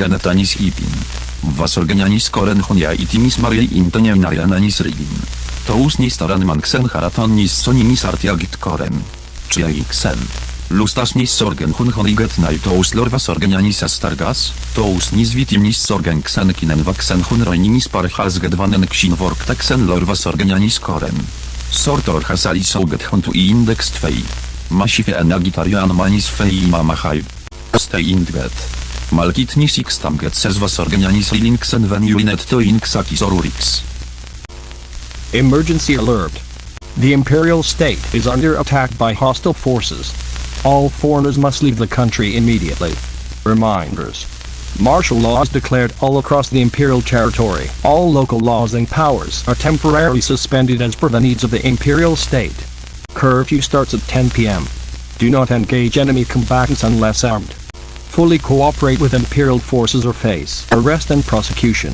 kenetanis ipin. Was organianis koren honia itimis mariei intoniainariananis rigin. Tous nis taranman ksen haratonis sonimis artiagit korem. Czyjej ksen. Lustas nis sorgen hun honiget naitous lorvas organianis astargas, tous nis vitimis sorgen ksen kinen vaksen hun roinimis parchas gedvanen ksin vork teksen lorvas organianis korem. Sortor hasali soget huntu I index twei. Masife enagitarian manis fei mamachai. Stay indget. Malkit nis xtam get sesvas organianis linksen veniulinet to inxakis orurix. Emergency alert. The Imperial state is under attack by hostile forces. All foreigners must leave the country immediately. Reminders. Martial laws declared all across the Imperial territory. All local laws and powers are temporarily suspended as per the needs of the Imperial state. Curfew starts at 10 p.m. Do not engage enemy combatants unless armed. Fully cooperate with Imperial forces or face arrest and prosecution.